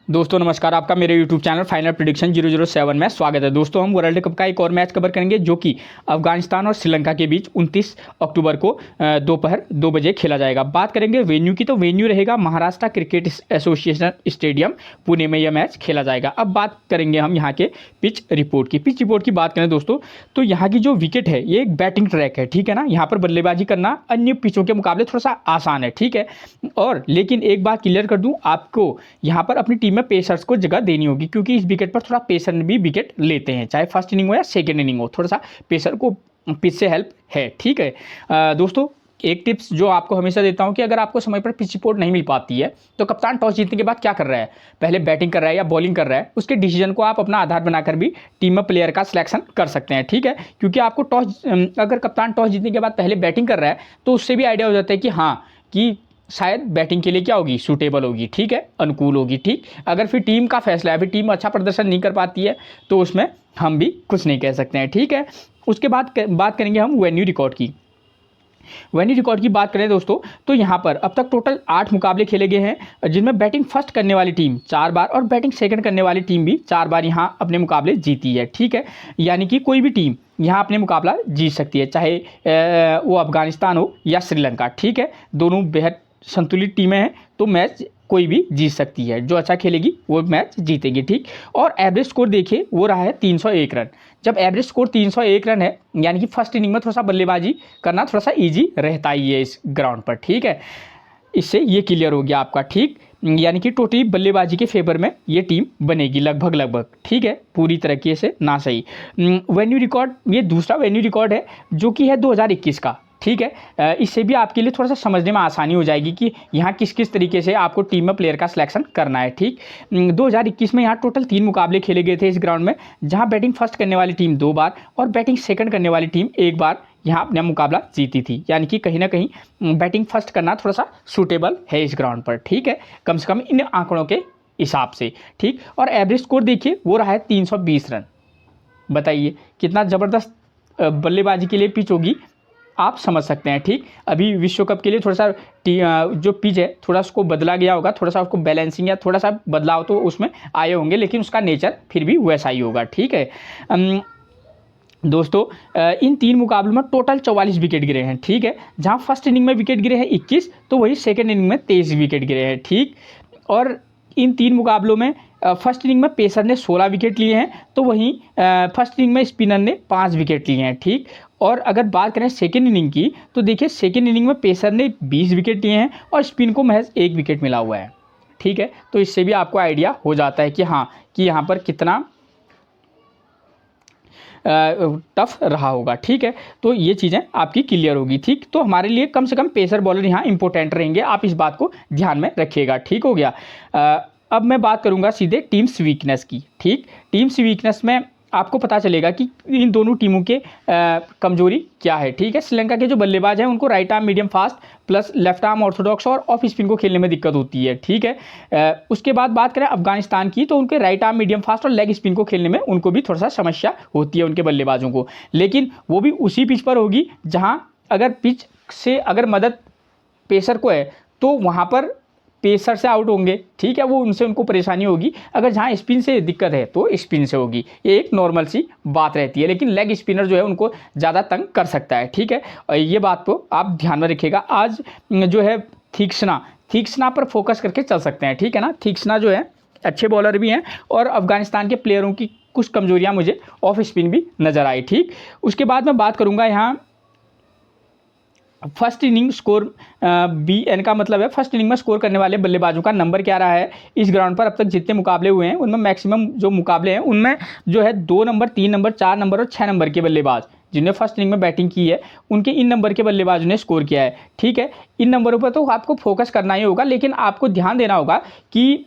दोस्तों नमस्कार, आपका मेरे YouTube चैनल फाइनल प्रेडिक्शन 007 में स्वागत है। दोस्तों हम वर्ल्ड कप का एक और मैच कवर करेंगे जो कि अफगानिस्तान और श्रीलंका के बीच 29 अक्टूबर को दोपहर 2 बजे खेला जाएगा। बात करेंगे वेन्यू की, तो वेन्यू रहेगा Maharashtra cricket association stadium, Pune में यह मैच खेला जाएगा। अब बात करेंगे हम यहाँ के पिच रिपोर्ट की। पिच रिपोर्ट की बात करें दोस्तों, तो यहाँ की जो विकेट है ये एक बैटिंग ट्रैक है, ठीक है ना। यहाँ पर बल्लेबाजी करना अन्य पिचों के मुकाबले थोड़ा सा आसान है, ठीक है। और लेकिन एक बात क्लियर कर दूँ आपको, यहाँ पर अपनी टीम में पेसर्स को जगह देनी होगी, क्योंकि इस विकेट पर थोड़ा पेसर भी विकेट लेते हैं, चाहे फर्स्ट इनिंग हो या सेकेंड इनिंग हो, थोड़ा सा पेसर को पिच से हेल्प है, ठीक है। दोस्तों एक टिप्स जो आपको हमेशा देता हूं कि अगर आपको समय पर पिच रिपोर्ट नहीं मिल पाती है तो कप्तान टॉस जीतने के बाद क्या कर रहा है, पहले बैटिंग कर रहा है या बॉलिंग कर रहा है, उसके डिसीजन को आप अपना आधार बनाकर भी टीम में प्लेयर का सिलेक्शन कर सकते हैं, ठीक है। क्योंकि आपको अगर कप्तान टॉस जीतने के बाद पहले बैटिंग कर रहा है तो उससे भी आइडिया हो जाता है कि हाँ कि शायद बैटिंग के लिए क्या होगी, सूटेबल होगी, ठीक है, अनुकूल होगी, ठीक। अगर फिर टीम का फैसला है, फिर टीम अच्छा प्रदर्शन नहीं कर पाती है तो उसमें हम भी कुछ नहीं कह सकते हैं, ठीक है। उसके बाद बात करेंगे हम वेन्यू रिकॉर्ड की। वेन्यू रिकॉर्ड की बात करें दोस्तों, तो यहाँ पर अब तक टोटल 8 मुकाबले खेले गए हैं, जिनमें बैटिंग फर्स्ट करने वाली टीम 4 बार और बैटिंग सेकंड करने वाली टीम भी 4 बार यहाँ अपने मुकाबले जीती है, ठीक है। यानी कि कोई भी टीम यहाँ अपने मुकाबला जीत सकती है, चाहे वो अफगानिस्तान हो या श्रीलंका, ठीक है। दोनों बेहद संतुलित टीमें हैं तो मैच कोई भी जीत सकती है, जो अच्छा खेलेगी वो मैच जीतेगी, ठीक। और एवरेज स्कोर देखिए वो रहा है 301 रन। जब एवरेज स्कोर 301 रन है यानी कि फर्स्ट इनिंग में थोड़ा सा बल्लेबाजी करना थोड़ा सा इजी रहता ही है इस ग्राउंड पर, ठीक है। इससे ये क्लियर हो गया आपका, ठीक। यानी कि टोटली बल्लेबाजी के फेवर में ये टीम बनेगी लगभग, ठीक है, पूरी तरीके से ना सही। वेन्यू रिकॉर्ड, ये दूसरा वेन्यू रिकॉर्ड है जो कि है 2021 का, ठीक है। इससे भी आपके लिए थोड़ा सा समझने में आसानी हो जाएगी कि यहाँ किस किस तरीके से आपको टीम में प्लेयर का सिलेक्शन करना है, ठीक। 2021 में यहाँ टोटल 3 मुकाबले खेले गए थे इस ग्राउंड में, जहाँ बैटिंग फर्स्ट करने वाली टीम 2 बार और बैटिंग सेकंड करने वाली टीम 1 बार यहाँ अपना मुकाबला जीती थी। यानी कि कहीं ना कहीं बैटिंग फर्स्ट करना थोड़ा सा सूटेबल है इस ग्राउंड पर, ठीक है, कम से कम इन आंकड़ों के हिसाब से, ठीक। और एवरेज स्कोर देखिए वो रहा है 320 रन। बताइए कितना ज़बरदस्त बल्लेबाजी के लिए पिच होगी, आप समझ सकते हैं, ठीक। अभी विश्व कप के लिए थोड़ा सा जो पिच है थोड़ा उसको बदला गया होगा, थोड़ा सा उसको बैलेंसिंग या थोड़ा सा बदलाव तो उसमें आए होंगे, लेकिन उसका नेचर फिर भी वैसा ही होगा, ठीक है। दोस्तों इन 3 मुकाबलों में टोटल 44 विकेट गिरे हैं, ठीक है। जहां फर्स्ट इनिंग में विकेट गिरे हैं 21, तो वही सेकेंड इनिंग में 23 विकेट गिरे हैं, ठीक। और इन 3 मुकाबलों में फर्स्ट इनिंग में पेसर ने 16 विकेट लिए हैं, तो वहीं फर्स्ट इनिंग में स्पिनर ने 5 विकेट लिए हैं, ठीक। और अगर बात करें सेकेंड इनिंग की, तो देखिए सेकेंड इनिंग में पेसर ने 20 विकेट लिए हैं और स्पिन को महज 1 विकेट मिला हुआ है, ठीक है। तो इससे भी आपको आइडिया हो जाता है कि हाँ कि यहाँ पर कितना टफ रहा होगा, ठीक है। तो ये चीज़ें आपकी क्लियर होगी, ठीक। तो हमारे लिए कम से कम पेसर बॉलर यहाँ इंपॉर्टेंट रहेंगे, आप इस बात को ध्यान में रखिएगा, ठीक हो गया। अब मैं बात करूँगा सीधे टीम्स वीकनेस की, ठीक। टीम्स वीकनेस में आपको पता चलेगा कि इन दोनों टीमों के कमजोरी क्या है, ठीक है। श्रीलंका के जो बल्लेबाज हैं उनको right arm medium fast plus left arm Orthodox और ऑफ स्पिन को खेलने में दिक्कत होती है, ठीक है। उसके बाद बात करें अफगानिस्तान की, तो उनके राइट आर्म मीडियम फास्ट और लेग स्पिन को खेलने में उनको भी थोड़ा सा समस्या होती है उनके बल्लेबाजों को, लेकिन वो भी उसी पिच पर होगी जहाँ अगर पिच से अगर मदद पेसर को है तो वहाँ पर पेसर से आउट होंगे, ठीक है, वो उनसे उनको परेशानी होगी। अगर जहाँ स्पिन से दिक्कत है तो स्पिन से होगी, ये एक नॉर्मल सी बात रहती है, लेकिन लेग स्पिनर जो है उनको ज़्यादा तंग कर सकता है, ठीक है। और ये बात को आप ध्यान में रखिएगा। आज जो है थीक्ष्णा पर फोकस करके चल सकते हैं, ठीक है ना। थीक्ष्णा जो है अच्छे बॉलर भी हैं और अफगानिस्तान के प्लेयरों की कुछ कमजोरियाँ मुझे ऑफ स्पिन भी नज़र आई, ठीक। उसके बाद मैं बात करूँगा यहाँ फर्स्ट इनिंग स्कोर, BN का मतलब है फर्स्ट इनिंग में स्कोर करने वाले बल्लेबाजों का नंबर क्या रहा है इस ग्राउंड पर। अब तक जितने मुकाबले हुए हैं उनमें मैक्सिमम जो मुकाबले हैं उनमें जो है 2 नंबर, 3 नंबर, 4 नंबर और 6 नंबर के बल्लेबाज जिन्हें फर्स्ट इनिंग में बैटिंग की है उनके इन नंबर के बल्लेबाजों ने स्कोर किया है, ठीक है। इन नंबरों पर तो आपको फोकस करना ही होगा, लेकिन आपको ध्यान देना होगा कि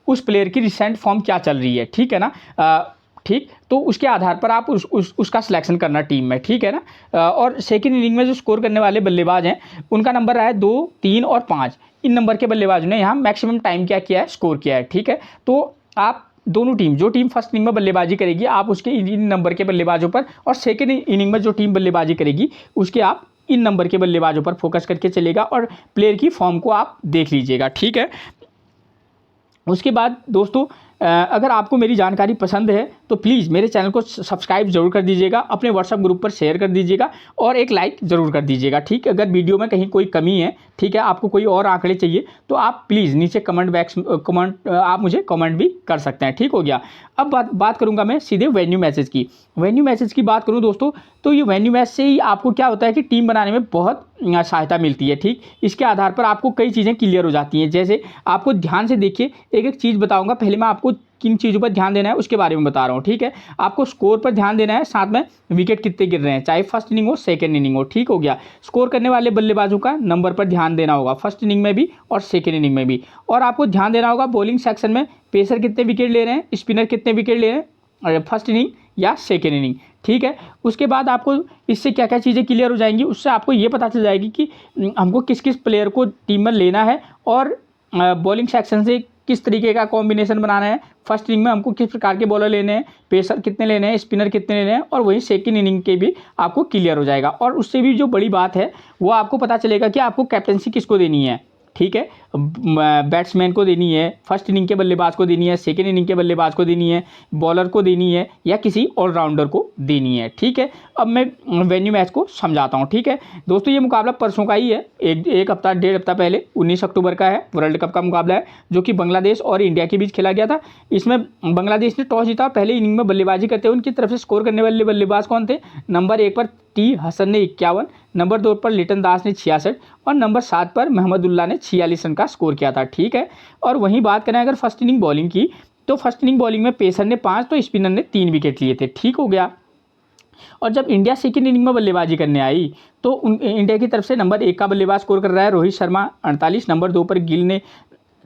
उस प्लेयर की रिसेंट फॉर्म क्या चल रही है, ठीक है ना, ठीक। तो उसके आधार पर आप उसका सिलेक्शन करना टीम में, ठीक है ना। और सेकेंड इनिंग में जो स्कोर करने वाले बल्लेबाज हैं उनका नंबर रहा है 2, 3 और 5। इन नंबर के बल्लेबाजों ने यहाँ मैक्सिमम टाइम क्या किया है, स्कोर किया है, ठीक है। तो आप दोनों टीम, जो टीम फर्स्ट इनिंग में बल्लेबाजी करेगी आप उसके इन नंबर के बल्लेबाजों पर, और सेकेंड इनिंग में जो टीम बल्लेबाजी करेगी उसके आप इन नंबर के बल्लेबाजों पर फोकस करके चलेगा और प्लेयर की फॉर्म को आप देख लीजिएगा, ठीक है। उसके बाद दोस्तों अगर आपको मेरी जानकारी पसंद है तो प्लीज़ मेरे चैनल को सब्सक्राइब जरूर कर दीजिएगा, अपने व्हाट्सएप ग्रुप पर शेयर कर दीजिएगा और एक लाइक ज़रूर कर दीजिएगा। ठीक, अगर वीडियो में कहीं कोई कमी है, ठीक है, आपको कोई और आंकड़े चाहिए तो आप प्लीज़ नीचे कमेंट आप मुझे कमेंट भी कर सकते हैं। ठीक हो गया। अब बात करूँगा मैं सीधे वेन्यू मैचेस की। वेन्यू मैचेस की बात करूँ दोस्तों तो ये वेन्यू मैच से ही आपको क्या होता है कि टीम बनाने में बहुत सहायता मिलती है। ठीक, इसके आधार पर आपको कई चीज़ें क्लियर हो जाती हैं। जैसे आपको ध्यान से देखिए, एक एक चीज़ बताऊंगा, पहले मैं आपको किन चीज़ों पर ध्यान देना है उसके बारे में बता रहा हूँ। ठीक है, आपको स्कोर पर ध्यान देना है, साथ में विकेट कितने गिर रहे हैं, चाहे फर्स्ट इनिंग हो सेकंड इनिंग हो। ठीक हो गया। स्कोर करने वाले बल्लेबाजों का नंबर पर ध्यान देना होगा, फर्स्ट इनिंग में भी और सेकंड इनिंग में भी। और आपको ध्यान देना होगा बॉलिंग सेक्शन में पेसर कितने विकेट ले रहे हैं, स्पिनर कितने विकेट ले रहे हैं फर्स्ट इनिंग या सेकेंड इनिंग। ठीक है, उसके बाद आपको इससे क्या क्या चीज़ें क्लियर हो जाएंगी, उससे आपको ये पता चल जाएगी कि हमको किस किस प्लेयर को टीम में लेना है और बॉलिंग सेक्शन से किस तरीके का कॉम्बिनेशन बनाना है, फर्स्ट इनिंग में हमको किस प्रकार के बॉलर लेने हैं, पेसर कितने लेने हैं, स्पिनर कितने लेने हैं, और वही सेकंड इनिंग के भी आपको क्लियर हो जाएगा। और उससे भी जो बड़ी बात है वो आपको पता चलेगा कि आपको कैप्टनसी किसको देनी है। ठीक है, बैट्समैन को देनी है, फर्स्ट इनिंग के बल्लेबाज को देनी है, सेकेंड इनिंग के बल्लेबाज को देनी है, बॉलर को देनी है या किसी ऑलराउंडर को देनी है। ठीक है, अब मैं वेन्यू मैच को समझाता हूँ। ठीक है दोस्तों, ये मुकाबला परसों का ही है, एक हफ्ता डेढ़ हफ्ता पहले 19 अक्टूबर का है, वर्ल्ड कप का मुकाबला है जो कि बांग्लादेश और इंडिया के बीच खेला गया था। इसमें बांग्लादेश ने टॉस जीता, पहले इनिंग में बल्लेबाजी करते हुए उनकी तरफ से स्कोर करने वाले बल्लेबाज कौन थे। नंबर 1 पर टी हसन ने 51, नंबर 2 पर लिटन दास ने 66 और नंबर 7 पर महमदुल्लाह ने 46 रन का स्कोर किया था। ठीक है, और वहीं बात करें अगर फर्स्ट इनिंग बॉलिंग की तो फर्स्ट इनिंग बॉलिंग में पेसर ने 5 तो स्पिनर ने 3 विकेट लिए थे। ठीक हो गया। और जब इंडिया सेकेंड इनिंग में बल्लेबाजी करने आई तो इंडिया की तरफ से नंबर 1 का बल्लेबाज स्कोर कर रहा है रोहित शर्मा 48, नंबर 2 पर गिल ने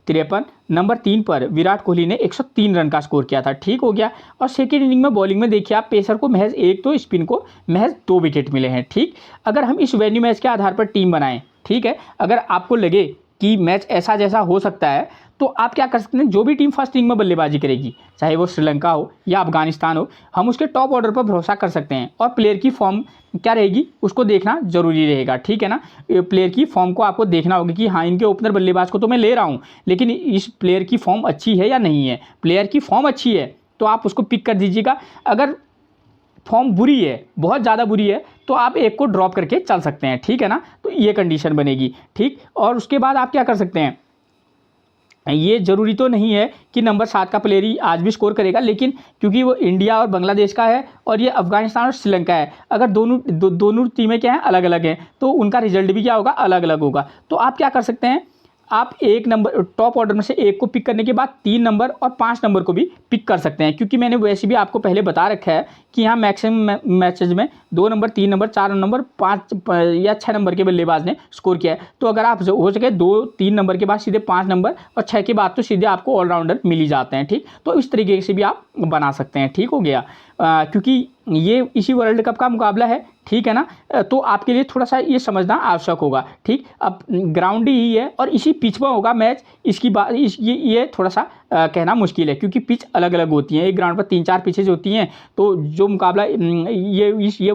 53, नंबर 3 पर विराट कोहली ने 103 रन का स्कोर किया था। ठीक हो गया। और सेकेंड इनिंग में बॉलिंग में देखिए आप, पेसर को महज 1 तो स्पिन को महज 2 विकेट मिले हैं। ठीक, अगर हम इस वेन्यू मैच के आधार पर टीम बनाएं, ठीक है, अगर आपको लगे कि मैच ऐसा जैसा हो सकता है तो आप क्या कर सकते हैं, जो भी टीम फर्स्ट इनिंग में बल्लेबाजी करेगी, चाहे वो श्रीलंका हो या अफगानिस्तान हो, हम उसके टॉप ऑर्डर पर भरोसा कर सकते हैं और प्लेयर की फॉर्म क्या रहेगी उसको देखना जरूरी रहेगा। ठीक है ना, प्लेयर की फॉर्म को आपको देखना होगा कि हाँ इनके ओपनर बल्लेबाज को तो मैं ले रहा हूँ लेकिन इस प्लेयर की फॉर्म अच्छी है या नहीं है। प्लेयर की फॉर्म अच्छी है तो आप उसको पिक कर दीजिएगा, अगर फॉर्म बुरी है, बहुत ज़्यादा बुरी है, तो आप एक को ड्रॉप करके चल सकते हैं। ठीक है ना, तो ये कंडीशन बनेगी। ठीक, और उसके बाद आप क्या कर सकते हैं, ये ज़रूरी तो नहीं है कि नंबर 7 का प्लेयर ही आज भी स्कोर करेगा, लेकिन क्योंकि वो इंडिया और बांग्लादेश का है और ये अफगानिस्तान और श्रीलंका है, अगर दोनों टीमें क्या हैं अलग अलग हैं तो उनका रिजल्ट भी क्या होगा अलग अलग होगा। तो आप क्या कर सकते हैं, आप एक नंबर टॉप ऑर्डर में से एक को पिक करने के बाद 3 नंबर और 5 नंबर को भी पिक कर सकते हैं, क्योंकि मैंने वैसे भी आपको पहले बता रखा है कि यहाँ मैक्सिमम मैचेज में 2 नंबर 3 नंबर 4 नंबर 5 या 6 नंबर के बल्लेबाज ने स्कोर किया है। तो अगर आप हो सके 2-3 नंबर के बाद सीधे 5 नंबर और 6 के बाद तो सीधे आपको ऑलराउंडर मिल ही जाते हैं। ठीक, तो इस तरीके से भी आप बना सकते हैं। ठीक हो गया, क्योंकि ये इसी वर्ल्ड कप का मुकाबला है। ठीक है ना, तो आपके लिए थोड़ा सा ये समझना आवश्यक होगा। ठीक, अब ग्राउंड ही है और इसी पिच पर होगा मैच, इसकी बात ये थोड़ा सा कहना मुश्किल है क्योंकि पिच अलग अलग होती हैं, एक ग्राउंड पर 3-4 पिचेज होती हैं, तो जो मुकाबला ये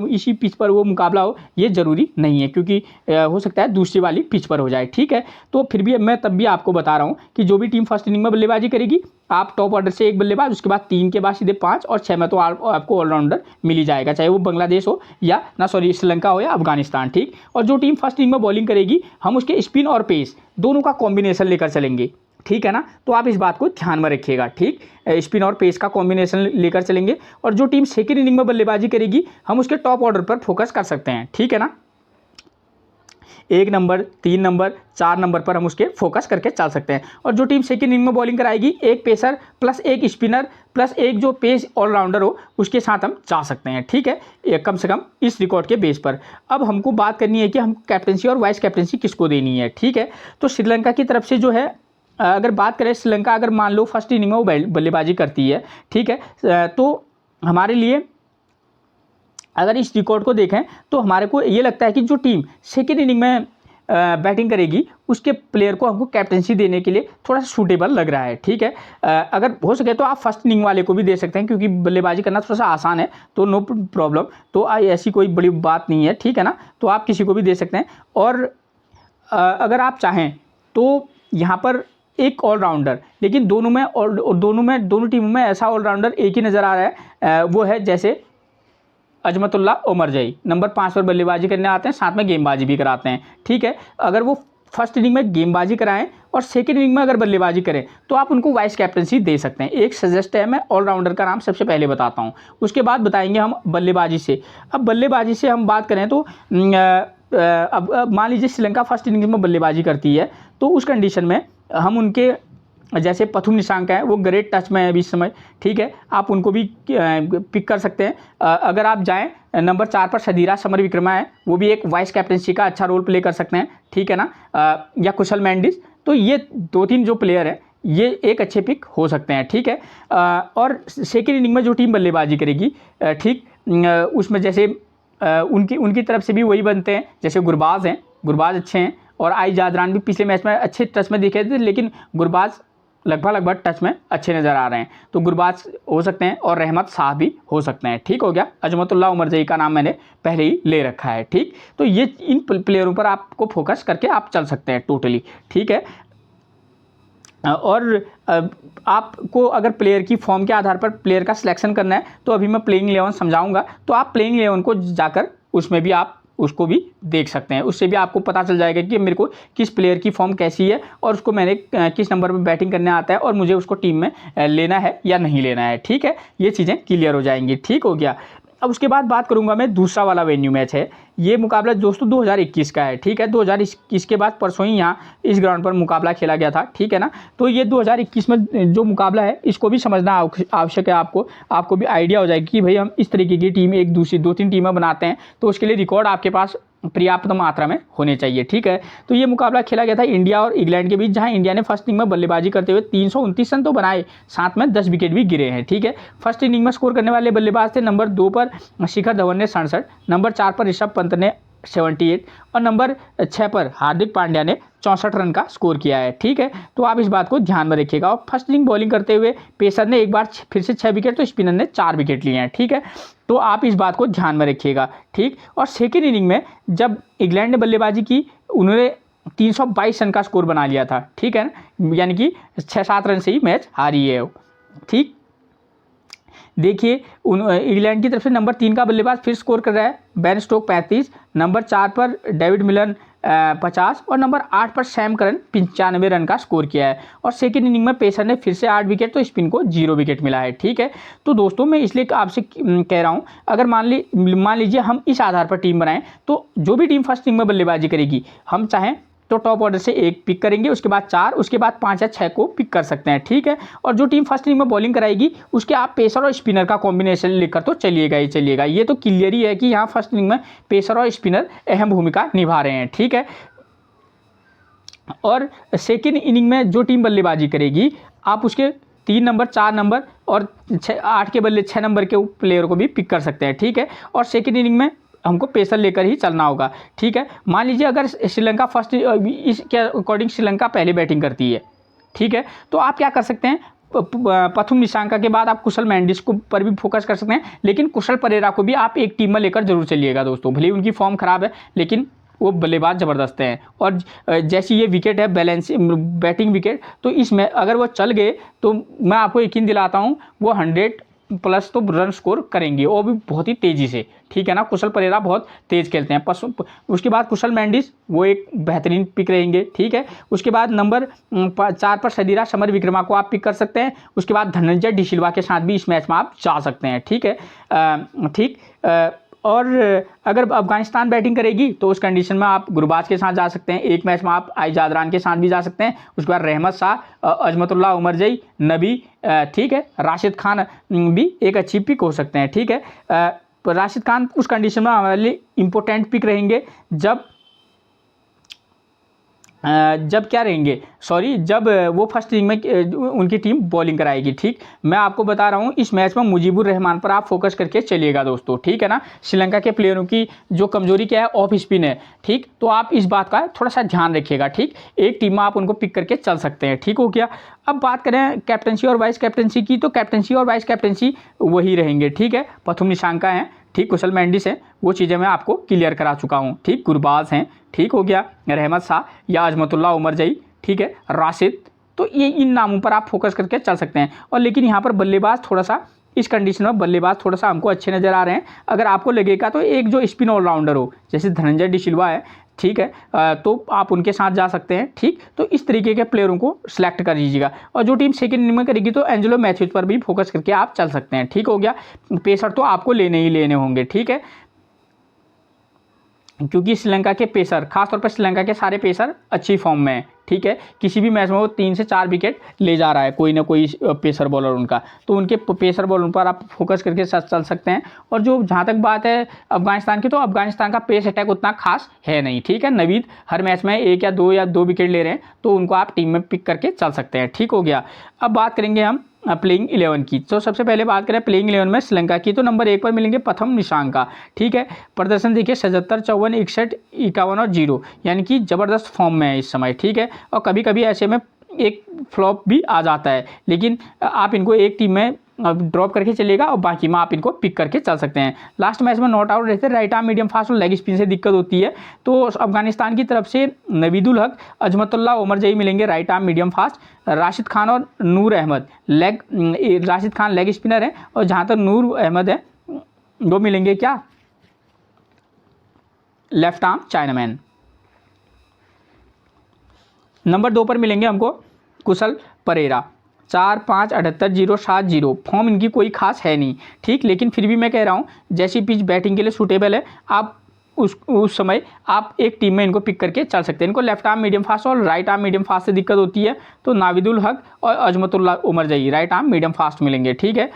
इसी पिच पर वो मुकाबला हो ये ज़रूरी नहीं है, क्योंकि हो सकता है दूसरी वाली पिच पर हो जाए। ठीक है, तो फिर भी मैं तब भी आपको बता रहा हूँ कि जो भी टीम फर्स्ट इनिंग में बल्लेबाजी करेगी, आप टॉप ऑर्डर से एक बल्लेबाज, उसके बाद 3 के बाद सीधे 5 और 6 में तो आपको ऑलराउंडर मिल ही जाएगा, चाहे वो बांग्लादेश हो या श्रीलंका हो या अफगानिस्तान। ठीक, और जो टीम फर्स्ट इनिंग में बॉलिंग करेगी हम उसके स्पिन और पेस दोनों का कॉम्बिनेशन लेकर चलेंगे। ठीक है ना, तो आप इस बात को ध्यान में रखिएगा। ठीक, स्पिन और पेस का कॉम्बिनेशन लेकर चलेंगे और जो टीम सेकेंड इनिंग में बल्लेबाजी करेगी हम उसके टॉप ऑर्डर पर फोकस कर सकते हैं। ठीक है ना, 1 नंबर 3 नंबर 4 नंबर पर हम उसके फोकस करके चल सकते हैं। और जो टीम सेकेंड इनिंग में बॉलिंग कराएगी, एक पेसर प्लस एक स्पिनर प्लस एक जो पेस ऑलराउंडर हो उसके साथ हम जा सकते हैं। ठीक है, कम से कम इस रिकॉर्ड के बेस पर। अब हमको बात करनी है कि हम कैप्टनसी और वाइस कैप्टनसी किसको देनी है। ठीक है, तो श्रीलंका की तरफ से जो है, अगर बात करें श्रीलंका, अगर मान लो फर्स्ट इनिंग में वो बल्लेबाजी करती है, ठीक है, तो हमारे लिए अगर इस रिकॉर्ड को देखें तो हमारे को ये लगता है कि जो टीम सेकेंड इनिंग में बैटिंग करेगी उसके प्लेयर को हमको कैप्टनसी देने के लिए थोड़ा सा सूटेबल लग रहा है। ठीक है, अगर हो सके तो आप फर्स्ट इनिंग वाले को भी दे सकते हैं क्योंकि बल्लेबाजी करना थोड़ा सा आसान है, तो नो प्रॉब्लम, तो ऐसी कोई बड़ी बात नहीं है। ठीक है ना, तो आप किसी को भी दे सकते हैं। और अगर आप चाहें तो यहाँ पर एक ऑलराउंडर, लेकिन दोनों टीमों में ऐसा ऑलराउंडर एक ही नज़र आ रहा है, वो है जैसे अजमतुल्ला ओमरजई। नंबर 5 पर बल्लेबाजी करने आते हैं, साथ में गेंदबाजी भी कराते हैं, ठीक है। अगर वो फर्स्ट इनिंग में गेंदबाजी कराएं और सेकंड इनिंग में अगर बल्लेबाजी करें तो आप उनको वाइस कैप्टनसी दे सकते हैं। एक सजेस्ट है, मैं ऑलराउंडर का नाम सबसे पहले बताता हूं, उसके बाद बताएंगे हम बल्लेबाजी से। अब बल्लेबाजी से हम बात करें तो अब मान लीजिए श्रीलंका फर्स्ट इनिंग्स में बल्लेबाजी करती है, तो उस कंडीशन में हम उनके जैसे पथुम निशांका है, वो ग्रेट टच में है अभी इस समय, ठीक है, आप उनको भी पिक कर सकते हैं। अगर आप जाएं नंबर 4 पर सदीरा समरविक्रमा है, वो भी एक वाइस कैप्टनसी का अच्छा रोल प्ले कर सकते हैं, ठीक है ना, या कुशल मेंडिस। तो ये 2-3 जो प्लेयर है ये एक अच्छे पिक हो सकते हैं, ठीक है। और सेकेंड इनिंग में जो टीम बल्लेबाजी करेगी, ठीक, उसमें जैसे उनकी तरफ से भी वही बनते हैं, जैसे गुरबाज हैं, गुरबाज अच्छे हैं, और आई जादरान भी पिछले मैच में अच्छे टच में दिखे थे, लेकिन गुरबाज लगभग टच में अच्छे नज़र आ रहे हैं, तो गुरबाज हो सकते हैं और रहमत शाह भी हो सकते हैं, ठीक हो गया। अजमतुल्ला उमरजई का नाम मैंने पहले ही ले रखा है, ठीक। तो ये इन प्लेयरों पर आपको फोकस करके आप चल सकते हैं टोटली, ठीक है। और आपको अगर प्लेयर की फॉर्म के आधार पर प्लेयर का सिलेक्शन करना है, तो अभी मैं प्लेइंग 11 समझाऊंगा, तो आप प्लेइंग 11 को जाकर उसमें भी आप उसको भी देख सकते हैं, उससे भी आपको पता चल जाएगा कि मेरे को किस प्लेयर की फॉर्म कैसी है और उसको मैंने किस नंबर पर बैटिंग करने आता है और मुझे उसको टीम में लेना है या नहीं लेना है, ठीक है। ये चीज़ें क्लियर हो जाएंगी, ठीक हो गया। अब उसके बाद बात करूंगा मैं दूसरा वाला वेन्यू मैच है। ये मुकाबला दोस्तों 2021 का है, ठीक है। 2021 के बाद परसों ही यहाँ इस ग्राउंड पर मुकाबला खेला गया था, ठीक है ना। तो ये 2021 में जो मुकाबला है इसको भी समझना आवश्यक है, आपको भी आइडिया हो जाएगी कि भाई हम इस तरीके की टीम एक दूसरी 2-3 टीमें बनाते हैं, तो उसके लिए रिकॉर्ड आपके पास पर्याप्त मात्रा में होने चाहिए, ठीक है। तो ये मुकाबला खेला गया था इंडिया और इंग्लैंड के बीच, जहां इंडिया ने फर्स्ट इनिंग में बल्लेबाजी करते हुए 329 रन तो बनाए, साथ में 10 विकेट भी गिरे हैं, ठीक है। फर्स्ट इनिंग में स्कोर करने वाले बल्लेबाज थे नंबर 2 पर शिखर धवन ने 67, नंबर 4 पर ऋषभ पंत ने 78 और नंबर 6 पर हार्दिक पांड्या ने 64 रन का स्कोर किया है, ठीक है। तो आप इस बात को ध्यान में रखिएगा। और फर्स्ट इनिंग बॉलिंग करते हुए पेसर ने एक बार फिर से 6 विकेट, तो स्पिनर ने 4 विकेट लिए हैं, ठीक है। तो आप इस बात को ध्यान में रखिएगा, ठीक। और सेकेंड इनिंग में जब इंग्लैंड ने बल्लेबाजी की, उन्होंने 322 रन का स्कोर बना लिया था, ठीक है, यानी कि 6-7 रन से ही मैच हारी है, ठीक। देखिए इंग्लैंड की तरफ से नंबर 3 का बल्लेबाज फिर स्कोर कर रहा है, बेन स्टोक 35, नंबर 4 पर डेविड मिलन 50 और नंबर 8 पर सैम करन 95 रन का स्कोर किया है। और सेकेंड इनिंग में पेसर ने फिर से 8 विकेट, तो स्पिन को 0 विकेट मिला है, ठीक है। तो दोस्तों मैं इसलिए आपसे कह रहा हूं, अगर मान लीजिए हम इस आधार पर टीम बनाएं, तो जो भी टीम फर्स्ट इनिंग में बल्लेबाजी करेगी, हम चाहें तो टॉप ऑर्डर से 1 पिक करेंगे, उसके बाद 4, उसके बाद 5 या 6 को पिक कर सकते हैं, ठीक है। और जो टीम फर्स्ट इनिंग में बॉलिंग कराएगी, उसके आप पेसर और स्पिनर का कॉम्बिनेशन लेकर तो चलिएगा ही चलिएगा। ये तो क्लियर ही है कि यहाँ फर्स्ट इनिंग में पेसर और स्पिनर अहम भूमिका निभा रहे हैं, ठीक है। और सेकेंड इनिंग में जो टीम बल्लेबाजी करेगी, आप उसके 3 नंबर, 4 नंबर और 8 के बदले 6 नंबर के प्लेयर को भी पिक कर सकते हैं, ठीक है। और सेकेंड इनिंग में हमको पेसर लेकर ही चलना होगा, ठीक है। मान लीजिए अगर श्रीलंका फर्स्ट, इसके अकॉर्डिंग श्रीलंका पहले बैटिंग करती है, ठीक है, तो आप क्या कर सकते हैं, पथुम निशांका के बाद आप कुशल मेंडिस को पर भी फोकस कर सकते हैं, लेकिन कुशल परेरा को भी आप एक टीम में लेकर जरूर चलिएगा दोस्तों। भले ही उनकी फॉर्म खराब है, लेकिन वो बल्लेबाज ज़बरदस्त हैं। और जैसी ये विकेट है बैलेंस बैटिंग विकेट, तो इसमें अगर वो चल गए तो मैं आपको यकीन दिलाता हूँ वो 100+ तो रन स्कोर करेंगे, और भी बहुत ही तेज़ी से, ठीक है ना। कुशल परेरा बहुत तेज़ खेलते हैं। उसके बाद कुशल मेंडिस वो एक बेहतरीन पिक रहेंगे, ठीक है। उसके बाद नंबर 4 पर सदीरा समरविक्रमा को आप पिक कर सकते हैं। उसके बाद धनंजय डिसिल्वा के साथ भी इस मैच में आप जा सकते हैं, ठीक है, ठीक। और अगर अफगानिस्तान बैटिंग करेगी तो उस कंडीशन में आप गुरबाज के साथ जा सकते हैं। एक मैच में आप आई जादरान के साथ भी जा सकते हैं। उसके बाद रहमत शाह, अजमतुल्ला उमरजई, नबी, ठीक है, राशिद खान भी एक अच्छी पिक हो सकते हैं, ठीक है। राशिद खान उस कंडीशन में हमारे लिए इंपॉर्टेंट पिक रहेंगे जब क्या रहेंगे, सॉरी, जब वो फर्स्ट इनिंग में उनकी टीम बॉलिंग कराएगी, ठीक। मैं आपको बता रहा हूँ इस मैच में मुजीबुर रहमान पर आप फोकस करके चलिएगा दोस्तों, ठीक है ना। श्रीलंका के प्लेयरों की जो कमजोरी क्या है, ऑफ स्पिन है, ठीक। तो आप इस बात का थोड़ा सा ध्यान रखिएगा, ठीक। एक टीम में आप उनको पिक करके चल सकते हैं, ठीक हो गया। अब बात करें कैप्टनसी और वाइस कैप्टनसी की, तो कैप्टनसी और वाइस कैप्टनसी वही रहेंगे, ठीक है। पथुम निशांका हैं, ठीक, कुशल मेंडिस हैं, वो चीज़ें मैं आपको क्लियर करा चुका हूँ, ठीक। गुरबाज हैं, ठीक हो गया, रहमत शाह या अजमतुल्ला उमरजई, ठीक है, राशिद, तो ये इन नामों पर आप फोकस करके चल सकते हैं। और लेकिन यहाँ पर बल्लेबाज थोड़ा सा, इस कंडीशन में बल्लेबाज थोड़ा सा हमको अच्छे नज़र आ रहे हैं। अगर आपको लगेगा तो एक जो स्पिन ऑलराउंडर हो, जैसे धनंजय डी सिल्वा है, ठीक है, तो आप उनके साथ जा सकते हैं। ठीक, तो इस तरीके के प्लेयरों को सिलेक्ट कर लीजिएगा। और जो टीम सेकंड इनिंग में करेगी तो एंजेलो मैथ्यूज पर भी फोकस करके आप चल सकते हैं। ठीक हो गया। पेसर तो आपको लेने ही लेने होंगे, ठीक है, क्योंकि श्रीलंका के पेसर, खासतौर पर श्रीलंका के सारे पेसर अच्छी फॉर्म में है। ठीक है, किसी भी मैच में वो 3 से 4 विकेट ले जा रहा है कोई ना कोई पेसर बॉलर उनका, तो उनके पेसर बॉलर पर आप फोकस करके चल सकते हैं। और जो जहाँ तक बात है अफगानिस्तान की, तो अफगानिस्तान का पेस अटैक उतना खास है नहीं। ठीक है, नवीद हर मैच में 1 या 2 विकेट ले रहे हैं, तो उनको आप टीम में पिक करके चल सकते हैं। ठीक हो गया। अब बात करेंगे हम प्लेइंग 11 की। तो सबसे पहले बात करें प्लेइंग 11 में श्रीलंका की, तो नंबर 1 पर मिलेंगे प्रथम निशांका। ठीक है, प्रदर्शन देखिए 77, 54, 61, 51 और 0, यानी कि ज़बरदस्त फॉर्म में है इस समय। ठीक है, और कभी कभी ऐसे में एक फ्लॉप भी आ जाता है, लेकिन आप इनको एक टीम में ड्रॉप करके चलेगा और बाकी में आप इनको पिक करके चल सकते हैं। लास्ट मैच में नॉट आउट रहते, राइट आर्म मीडियम फास्ट और लेग स्पिन से दिक्कत होती है। तो अफगानिस्तान की तरफ से नवीदुल हक, अजमतुल्लाह उमरजई मिलेंगे right arm medium fast, Rashid Khan और नूर अहमद राशिद खान लेग स्पिनर है, और जहाँ तक नूर अहमद है वो मिलेंगे क्या, लेफ्ट आर्म चाइनामैन। नंबर 2 पर मिलेंगे हमको कुशल परेरा, 4, 5, 78, 0, 7, 0। फॉर्म इनकी कोई खास है नहीं। ठीक, लेकिन फिर भी मैं कह रहा हूँ जैसी पिच बैटिंग के लिए सूटेबल है, आप उस समय आप एक टीम में इनको पिक करके चल सकते हैं। इनको लेफ्ट आर्म मीडियम फास्ट और राइट आर्म मीडियम फास्ट से दिक्कत होती है, तो नाविदुल हक और Azmatullah Omarzai right arm medium fast मिलेंगे। ठीक है,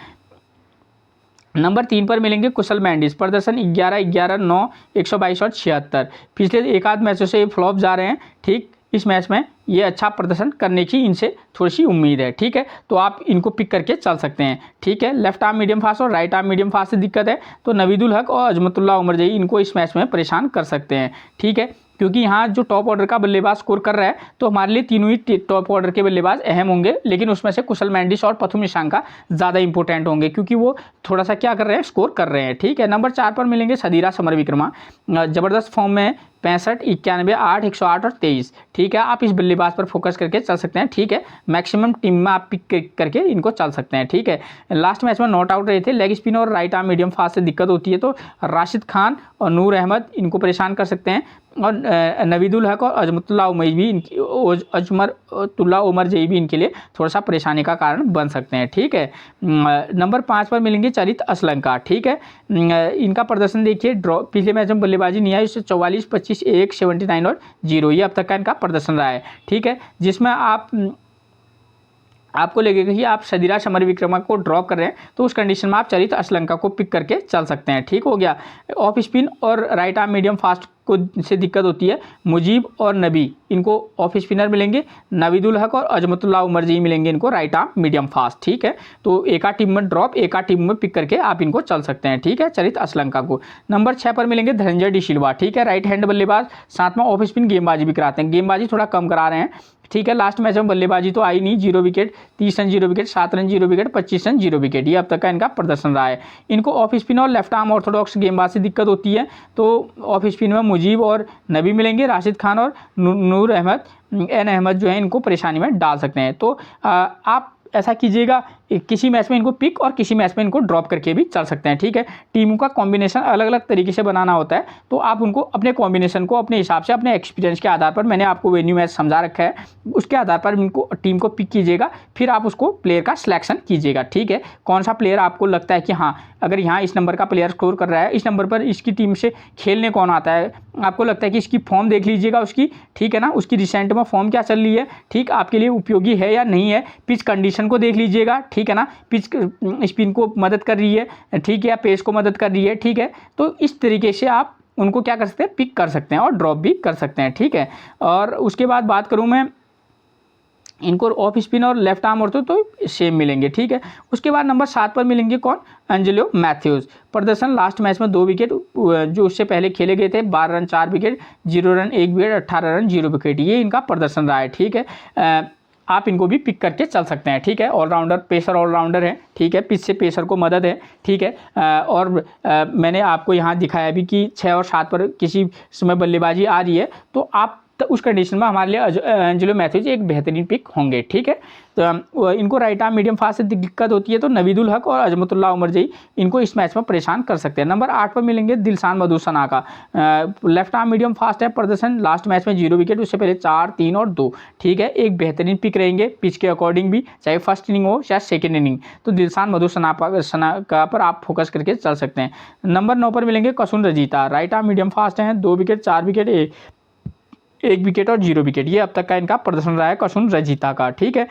नंबर 3 पर मिलेंगे कुशल मैंडिस, प्रदर्शन 11, 11, 9, 122 और 76। पिछले एक आध मैचों से ये फ्लॉप जा रहे हैं। ठीक, इस मैच में ये अच्छा प्रदर्शन करने की इनसे थोड़ी सी उम्मीद है। ठीक है, तो आप इनको पिक करके चल सकते हैं। ठीक है, लेफ्ट आर्म मीडियम फास्ट और राइट आर्म मीडियम फास्ट से दिक्कत है, तो नवीदुल हक और अजमतुल्लाह उमरजई इनको इस मैच में परेशान कर सकते हैं। ठीक है, क्योंकि यहाँ जो टॉप ऑर्डर का बल्लेबाज स्कोर कर रहा है, तो हमारे लिए तीनों ही टॉप ऑर्डर के बल्लेबाज अहम होंगे, लेकिन उसमें से कुशल मैंडिस और प्रथम निशांका ज़्यादा इंपॉर्टेंट होंगे, क्योंकि वो थोड़ा सा क्या कर रहे हैं, स्कोर कर रहे हैं। ठीक है, नंबर 4 पर मिलेंगे सदीरा समरविक्रमा, ज़बरदस्त फॉर्म में 65, 91, 8, 108 और 23। ठीक है, आप इस बल्लेबाज पर फोकस करके चल सकते हैं। ठीक है, मैक्सिमम टीम में आप पिक करके इनको चल सकते हैं। ठीक है, लास्ट मैच में नॉट आउट रहे थे, लेग स्पिन और राइट आर्म मीडियम फास्ट से दिक्कत होती है, तो राशिद खान और नूर अहमद इनको परेशान कर सकते हैं, और नवीदुल हक और अजमतुल्लाह उमरजई भी इनके लिए थोड़ा सा परेशानी का कारण बन सकते हैं। ठीक है, नंबर 5 पर मिलेंगे चरित असलंका। ठीक है, इनका प्रदर्शन देखिए, ड्रॉ पिछले मैच में बल्लेबाजी नहीं आई, उससे 44, 25, 1, 79 और 0, ये अब तक का इनका प्रदर्शन रहा है। ठीक है, जिसमें आपको लगेगा कि आप सदीरा समरविक्रमा को ड्रॉप कर रहे हैं, तो उस कंडीशन में आप चरित असलंका को पिक करके चल सकते हैं। ठीक हो गया। ऑफ स्पिन और राइट आर्म मीडियम फास्ट को से दिक्कत होती है, मुजीब और नबी इनको ऑफ स्पिनर मिलेंगे, नवीदुल हक और अजमतुल्लाह उमरजई मिलेंगे इनको राइट आर्म मीडियम फास्ट। ठीक है, तो एक आध टीम में ड्रॉप, एक आध टीम में पिक करके आप इनको चल सकते हैं। ठीक है, चरित असलंका को। नंबर 6 पर मिलेंगे धनंजय डी सिल्वा। ठीक है, राइट हैंड बल्लेबाज, साथ में ऑफ स्पिन गेंदबाजी भी कराते हैं, गेंदबाजी थोड़ा कम करा रहे हैं। ठीक है, लास्ट मैच में बल्लेबाजी तो आई नहीं, 0 wicket, 30 run 0 wicket, 7 run 0 wicket, 25 run 0 wicket, ये अब तक का इनका प्रदर्शन रहा है। इनको ऑफ स्पिन और लेफ्ट आर्म ऑर्थोडॉक्स गेंदबाज से दिक्कत होती है, तो ऑफ स्पिन में मुजीब और नबी मिलेंगे, राशिद खान और नूर अहमद अहमद जो है इनको परेशानी में डाल सकते हैं। तो आप ऐसा कीजिएगा, किसी मैच में इनको पिक और किसी मैच में इनको ड्रॉप करके भी चल सकते हैं। ठीक है, टीमों का कॉम्बिनेशन अलग अलग तरीके से बनाना होता है, तो आप उनको अपने कॉम्बिनेशन को अपने हिसाब से, अपने एक्सपीरियंस के आधार पर, मैंने आपको वेन्यू मैच समझा रखा है, उसके आधार पर इनको टीम को पिक कीजिएगा, फिर आप उसको प्लेयर का सिलेक्शन कीजिएगा। ठीक है, कौन सा प्लेयर आपको लगता है कि हाँ, अगर यहाँ इस नंबर का प्लेयर स्कोर कर रहा है, इस नंबर पर इसकी टीम से खेलने कौन आता है, आपको लगता है कि इसकी फॉर्म देख लीजिएगा उसकी, ठीक है ना, उसकी रिसेंट में फॉर्म क्या चल रही है, ठीक, आपके लिए उपयोगी है या नहीं है, पिच कंडीशन को देख लीजिएगा, ठीक है ना, पिच स्पिन को मदद कर रही है, ठीक है, या पेस को मदद कर रही है। ठीक है, तो इस तरीके से आप उनको क्या कर सकते हैं, पिक कर सकते हैं और ड्रॉप भी कर सकते हैं। ठीक है, और उसके बाद बात करूं मैं, इनको ऑफ स्पिन और लेफ्ट आर्म और तो सेम मिलेंगे। ठीक है, उसके बाद नंबर 7 पर मिलेंगे कौन, एंजेलो मैथ्यूज। प्रदर्शन लास्ट मैच में 2 विकेट जो उससे पहले खेले गए थे, 12 run 4 wicket, 0 run 1 wicket, 18 run 0 wicket, ये इनका प्रदर्शन रहा है। ठीक है, आप इनको भी पिक करके चल सकते हैं। ठीक है, ऑलराउंडर, पेसर ऑलराउंडर है। ठीक है, पिच से पेसर को मदद है। ठीक है, और मैंने आपको यहाँ दिखाया भी कि 6 और 7 पर किसी समय बल्लेबाजी आ रही है, तो आप तो उस कंडीशन में हमारे लिए एंजेलो मैथ्यूज एक बेहतरीन पिक होंगे। ठीक है, तो इनको राइट आर्म मीडियम फास्ट से दिक्कत होती है तो नवीदुल हक और अजमतुल्लाह उमरजई इनको इस मैच में परेशान कर सकते हैं। नंबर 8 पर मिलेंगे दिलशान मधुसना का, लेफ्ट आर्म मीडियम फास्ट है, प्रदर्शन लास्ट मैच में 0 विकेट, उससे पहले 4, 3 और 2। ठीक है, एक बेहतरीन पिक रहेंगे पिच के अकॉर्डिंग भी, चाहे फर्स्ट इनिंग हो चाहे सेकेंड इनिंग, तो दिलशान मधुसना पर आप फोकस करके चल सकते हैं। नंबर 9 पर मिलेंगे कसून Rajitha, right arm medium fast हैं, 2 विकेट, 4 विकेट, 1 विकेट और 0 विकेट, ये अब तक का इनका प्रदर्शन रहा है कसून रजीता का। ठीक है,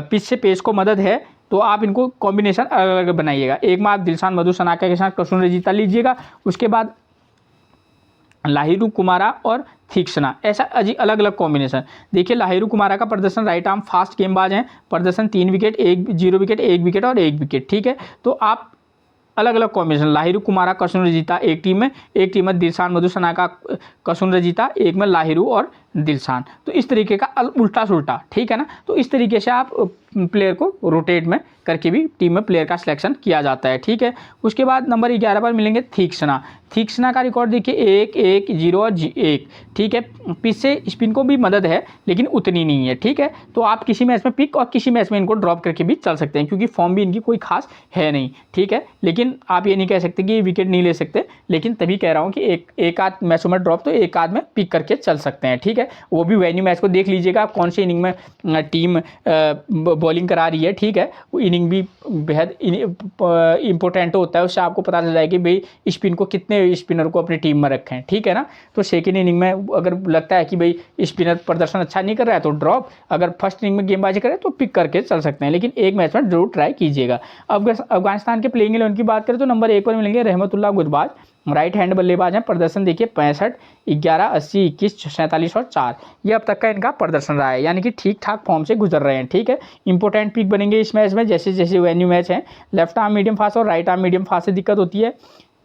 पिच से पेस को मदद है तो आप इनको कॉम्बिनेशन अलग अलग बनाइएगा। एक में आप दिलशान मधुसनाका के साथ कसून रजीता लीजिएगा, उसके बाद लाहिरू कुमारा और थीक्ष्णा, ऐसा अलग अलग कॉम्बिनेशन। देखिए लाहिरू कुमारा का प्रदर्शन राइट आर्म फास्ट गेंदबाज हैं, प्रदर्शन 3 विकेट, 0 विकेट, 1 विकेट और 1 विकेट। ठीक है, तो आप अलग अलग कॉम्बिनेशन, लाहिरू कुमारा कसून रजीता एक टीम में दिलशान मधुसनाका कसून रजीता, एक में लाहिरू और दिलशान, तो इस तरीके का उल्टा सुल्टा। ठीक है ना, तो इस तरीके से आप प्लेयर को रोटेट में करके भी टीम में प्लेयर का सिलेक्शन किया जाता है। ठीक है, उसके बाद नंबर 11 पर मिलेंगे थीक्ष्णा का रिकॉर्ड देखिए 1, 1, 0 और 1। ठीक है, पिच से स्पिन को भी मदद है लेकिन उतनी नहीं है। ठीक है, तो आप किसी मैच में पिक और किसी मैच में इनको ड्रॉप करके भी चल सकते हैं क्योंकि फॉर्म भी इनकी कोई खास है नहीं। ठीक है, लेकिन आप ये नहीं कह सकते कि विकेट नहीं ले सकते, लेकिन तभी कह रहा हूँ कि एक आध मैचों में ड्रॉप तो एक आध में पिक करके चल सकते हैं। ठीक है, वो भी वेन्यू मैच को देख लीजिएगा कौन से इनिंग में टीम बॉलिंग करा रही है। ठीक है, वो इनिंग भी बेहद इंपॉर्टेंट होता है, उससे आपको पता चल जाएगा कि भाई स्पिन को कितने स्पिनर को अपनी टीम में रखें। ठीक है ना, तो सेकेंड इनिंग में अगर लगता है कि भाई स्पिनर प्रदर्शन अच्छा नहीं कर रहा है तो ड्रॉप, अगर फर्स्ट इनिंग में गेंदबाजी करे तो पिक करके चल सकते हैं, लेकिन एक मैच में जरूर ट्राई कीजिएगा। अफगानिस्तान के प्लेइंग 11 की बात करें तो नंबर 1 पर मिलेंगे रहमतुल्लाह गुरबाज, राइट हैंड बल्लेबाज हैं, प्रदर्शन देखिए 65, 11, 80, 21, 47 और 4, ये अब तक का इनका प्रदर्शन रहा है, यानी कि ठीक ठाक फॉर्म से गुजर रहे हैं। ठीक है, इंपॉर्टेंट पिक बनेंगे इस मैच में, जैसे जैसे वेन्यू मैच है, लेफ्ट आर्म मीडियम फास्ट और राइट आर्म मीडियम फास्ट से दिक्कत होती है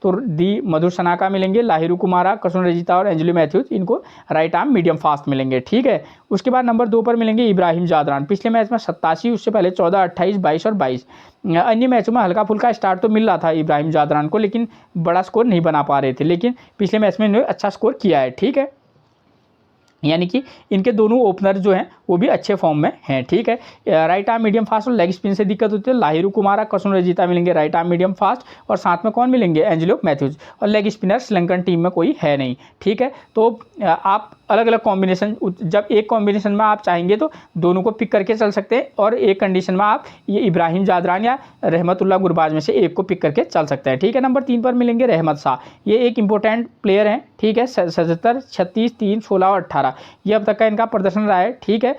तो दी मधुसनाका मिलेंगे, लाहिरू कुमारा, कसून रजीता और एंजेलो मैथ्यूज इनको राइट आर्म मीडियम फास्ट मिलेंगे। ठीक है, उसके बाद नंबर 2 पर मिलेंगे इब्राहिम जादरान, पिछले मैच में 87, उससे पहले 14, 28, 22 और 22। अन्य मैचों में हल्का फुल्का स्टार्ट तो मिल रहा था इब्राहिम जादरान को, लेकिन बड़ा स्कोर नहीं बना पा रहे थे, लेकिन पिछले मैच में इन्होंने अच्छा स्कोर किया है। ठीक है, यानी कि इनके दोनों ओपनर जो हैं वो भी अच्छे फॉर्म में हैं। ठीक है, राइट आर्म मीडियम फास्ट और लेग स्पिन से दिक्कत होती है, लाहिरू कुमारा, कसून रजीता मिलेंगे राइट आर्म मीडियम फास्ट, और साथ में कौन मिलेंगे, एंजेलो मैथ्यूज, और लेग स्पिनर श्रीलंकन टीम में कोई है नहीं। ठीक है, तो आप अलग अलग कॉम्बिनेशन, जब एक कॉम्बिनेशन में आप चाहेंगे तो दोनों को पिक करके चल सकते हैं, और एक कंडीशन में आप ये इब्राहिम जादरान या रहमतुल्लाह गुरबाज में से एक को पिक करके चल सकते हैं। ठीक है, नंबर 3 पर मिलेंगे रहमत शाह, ये एक इंपॉर्टेंट प्लेयर हैं। ठीक है, 77, 36, 3, 16 और 18, ये अब तक का इनका प्रदर्शन रहा है। ठीक है,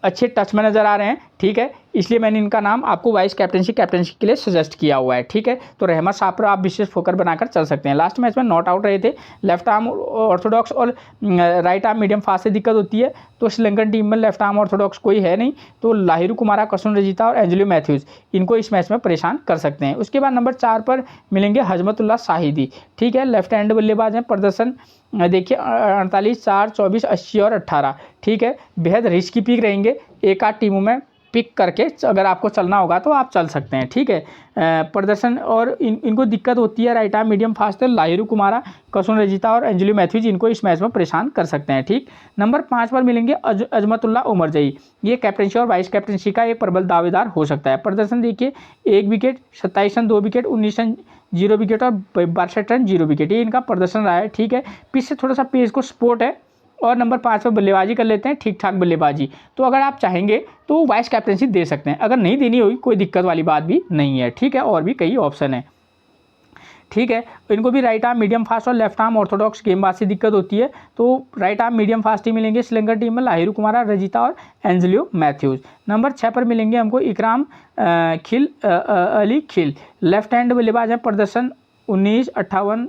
अच्छे टच में नज़र आ रहे हैं। ठीक है, इसलिए मैंने इनका नाम आपको वाइस कैप्टनसी के लिए सजेस्ट किया हुआ है। ठीक है, तो रहमत शाह पर आप विशेष फोकस बनाकर चल सकते हैं। लास्ट मैच में नॉट आउट रहे थे, लेफ्ट आर्म ऑर्थोडॉक्स और राइट आर्म मीडियम फास्ट से दिक्कत होती है, तो श्रीलंकन टीम में लेफ्ट आर्म ऑर्थोडॉक्स कोई है नहीं, तो लाहिरू कुमारा, कसून रजीता और एंजेलो मैथ्यूज इनको इस मैच में परेशान कर सकते हैं। उसके बाद नंबर 4 पर मिलेंगे हजमतुल्लाह शाहिदी। ठीक है, लेफ्ट हैंड बल्लेबाज हैं, प्रदर्शन देखिए 48, 4, 24, 80 और 18। ठीक है, बेहद रिस्की पिक रहेंगे, एक आध टीमों में पिक करके अगर आपको चलना होगा तो आप चल सकते हैं। ठीक है, प्रदर्शन और इनको दिक्कत होती है right arm medium fast, Lahiru Kumara, कसून रजीता और एंजेलो मैथ्यूज इनको इस मैच में परेशान कर सकते हैं। ठीक, नंबर 5 पर मिलेंगे अजमतुल्लाह उमरजई, ये कैप्टनसी और वाइस कैप्टनसी का एक प्रबल दावेदार हो सकता है। प्रदर्शन देखिए 1 wicket, 27 run, 2 wicket, 19 run, 0 wicket और 62 रन, 0 विकेट, ये इनका प्रदर्शन रहा है। ठीक है, पिच से थोड़ा सा पेस को सपोर्ट है, और नंबर 5 पर बल्लेबाजी कर लेते हैं, ठीक ठाक बल्लेबाजी, तो अगर आप चाहेंगे तो वाइस कैप्टनसी दे सकते हैं, अगर नहीं देनी होगी कोई दिक्कत वाली बात भी नहीं है। ठीक है, और भी कई ऑप्शन है। ठीक है, इनको भी राइट आर्म मीडियम फास्ट और लेफ्ट आर्म ऑर्थोडॉक्स गेंदबाज से दिक्कत होती है, तो राइट आर्म मीडियम फास्ट ही मिलेंगे श्रीलंका टीम में, लाहिरू कुमारा, रजीता और एंजेलो मैथ्यूज। नंबर 6 पर मिलेंगे हमको इकराम अली खिल, लेफ्ट हैंड बल्लेबाज है, प्रदर्शन 19, 58,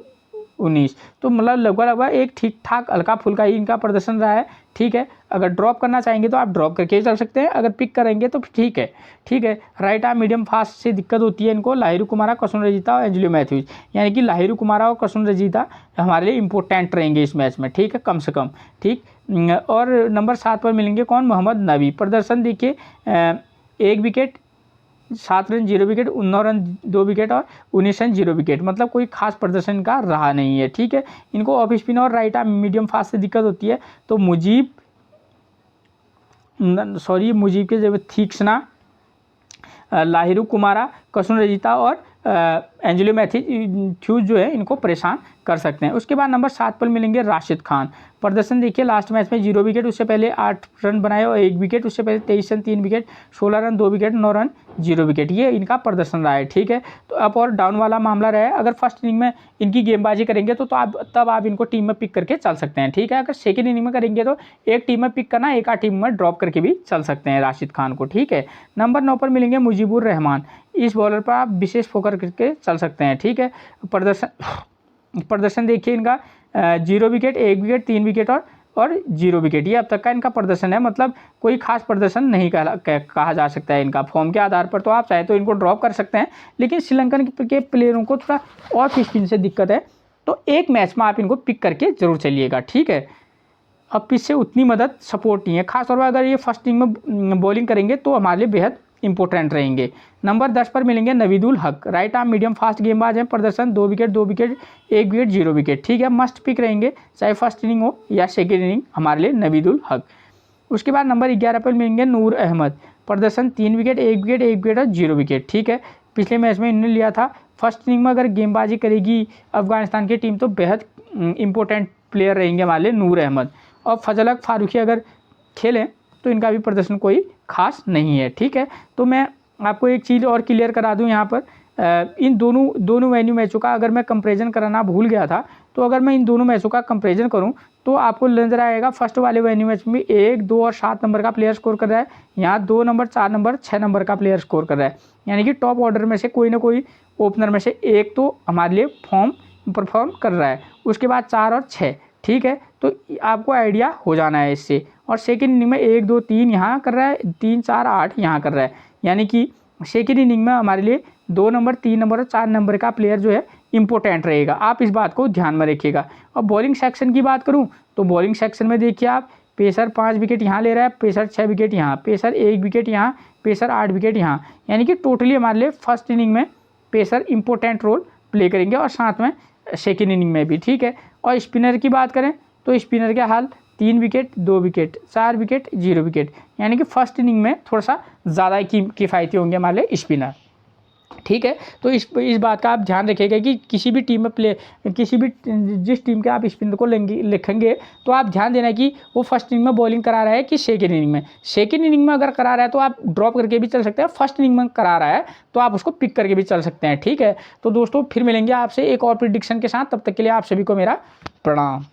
19, तो मतलब लगभग एक ठीक ठाक हल्का फुल्का ही इनका प्रदर्शन रहा है। ठीक है, अगर ड्रॉप करना चाहेंगे तो आप ड्रॉप करके चल सकते हैं, अगर पिक करेंगे तो ठीक है। ठीक है, राइट आर्म मीडियम फास्ट से दिक्कत होती है इनको, लाहिरू कुमारा, कसून रजीता और एंजेलो मैथ्यूज, यानी कि लाहिरू कुमारा और कसून रजीता हमारे लिए इंपॉर्टेंट रहेंगे इस मैच में। ठीक है, कम से कम। ठीक, और नंबर 7 पर मिलेंगे कौन, मोहम्मद नबी, प्रदर्शन देखिए 1 wicket, 7 run 0 wicket, 19 run 2 wicket और 19 रन 0 विकेट, मतलब कोई खास प्रदर्शन का रहा नहीं है। ठीक है, इनको ऑफ स्पिन और राइट आर्म मीडियम फास्ट से दिक्कत होती है। तो मुजीब के जब तीक्ष्णा, लाहिरू कुमारा, कसुन रजिता और एंजेलो मैथ्यूज जो है इनको परेशान कर सकते हैं। उसके बाद नंबर 7 पर मिलेंगे राशिद खान। प्रदर्शन देखिए, लास्ट मैच में 0 विकेट, उससे पहले 8 रन बनाए और 1 विकेट, उससे पहले 23 run 3 wicket, 16 run 2 wicket, 9 run 0 wicket, ये इनका प्रदर्शन रहा है। ठीक है, तो अप और डाउन वाला मामला रहा है। अगर फर्स्ट इनिंग में इनकी गेंदबाजी करेंगे तो तब आप इनको टीम में पिक करके चल सकते हैं। ठीक है, अगर सेकेंड इनिंग में करेंगे तो एक टीम में पिक करना, एक आध टीम में ड्रॉप करके भी चल सकते हैं राशिद खान को। ठीक है, नंबर 9 पर मिलेंगे मुजीबुर रहमान। इस बॉलर पर आप विशेष फोकस करके चल सकते हैं। ठीक है, प्रदर्शन देखिए इनका 0 विकेट, 1 विकेट, 3 विकेट और 0 विकेट, ये अब तक का इनका प्रदर्शन है। मतलब कोई खास प्रदर्शन नहीं कहा जा सकता है इनका। फॉर्म के आधार पर तो आप चाहे तो इनको ड्रॉप कर सकते हैं, लेकिन श्रीलंकन के प्लेयरों को थोड़ा ऑफ स्पिन से दिक्कत है, तो एक मैच में आप इनको पिक करके जरूर चलिएगा। ठीक है, अब पिच से उतनी मदद सपोर्ट नहीं है, खासतौर पर अगर ये फर्स्ट इनिंग में बॉलिंग करेंगे तो हमारे लिए बेहद इंपॉर्टेंट रहेंगे। नंबर 10 पर मिलेंगे नवीदुल हक। राइट आर्म मीडियम फास्ट गेंदबाज हैं। प्रदर्शन 2 विकेट, 2 विकेट, 1 विकेट, 0 विकेट। ठीक है, मस्ट पिक रहेंगे, चाहे फर्स्ट इनिंग हो या सेकेंड इनिंग, हमारे लिए नवीदुल हक। उसके बाद नंबर 11 पर मिलेंगे नूर अहमद। प्रदर्शन 3 विकेट, 1 विकेट, 1 विकेट और 0 विकेट। ठीक है, पिछले मैच में इन्होंने लिया था। फर्स्ट इनिंग में अगर गेंदबाजी करेगी अफगानिस्तान की टीम तो बेहद इंपॉर्टेंट प्लेयर रहेंगे हमारे लिए नूर अहमद। और फजलक फारूकी अगर खेलें तो इनका भी प्रदर्शन कोई खास नहीं है। ठीक है, तो मैं आपको एक चीज़ और क्लियर करा दूं यहाँ पर, इन दोनों वेन्यू मैचों का अगर मैं कंपैरिजन कराना भूल गया था, तो अगर मैं इन दोनों मैचों का कंपैरिजन करूं तो आपको नजर आएगा फर्स्ट वाले वेन्यू मैच में 1, 2 और 7 नंबर का प्लेयर स्कोर कर रहा है। यहाँ 2 नंबर, 4 नंबर, 6 नंबर का प्लेयर स्कोर कर रहा है। यानी कि टॉप ऑर्डर में से कोई ना कोई ओपनर में से एक तो हमारे लिए परफॉर्म कर रहा है। उसके बाद 4 और 6। ठीक है, तो आपको आइडिया हो जाना है इससे। और सेकेंड इनिंग में 1, 2, 3 यहाँ कर रहा है, 3, 4, 8 यहाँ कर रहा है। यानी कि सेकेंड इनिंग में हमारे लिए 2 नंबर, 3 नंबर और 4 नंबर का प्लेयर जो है इंपॉर्टेंट रहेगा। आप इस बात को ध्यान में रखिएगा। और बॉलिंग सेक्शन की बात करूं तो बॉलिंग सेक्शन में देखिए आप, पेसर 5 विकेट यहाँ ले रहा है, पेसर 6 विकेट यहाँ, पेसर 1 विकेट यहाँ, पेसर 8 विकेट यहाँ। यानी कि टोटली हमारे लिए फर्स्ट इनिंग में पेसर इंपॉर्टेंट रोल प्ले करेंगे और साथ में सेकेंड इनिंग में भी। ठीक है, और स्पिनर की बात करें तो स्पिनर के हाल 3 विकेट, 2 विकेट, 4 विकेट, 0 विकेट। यानी कि फर्स्ट इनिंग में थोड़ा सा ज़्यादा किफ़ायती होंगे हमारे लिए स्पिनर। ठीक है, तो इस बात का आप ध्यान रखिएगा कि किसी भी जिस टीम के आप स्पिनर को लिखेंगे तो आप ध्यान देना कि वो फर्स्ट इनिंग में बॉलिंग करा रहा है कि सेकेंड इनिंग में। सेकेंड इनिंग में अगर करा रहा है तो आप ड्रॉप करके भी चल सकते हैं, फर्स्ट इनिंग में करा रहा है तो आप उसको पिक करके भी चल सकते हैं। ठीक है, तो दोस्तों फिर मिलेंगे आपसे एक और प्रिडिक्शन के साथ, तब तक के लिए आप सभी को मेरा प्रणाम।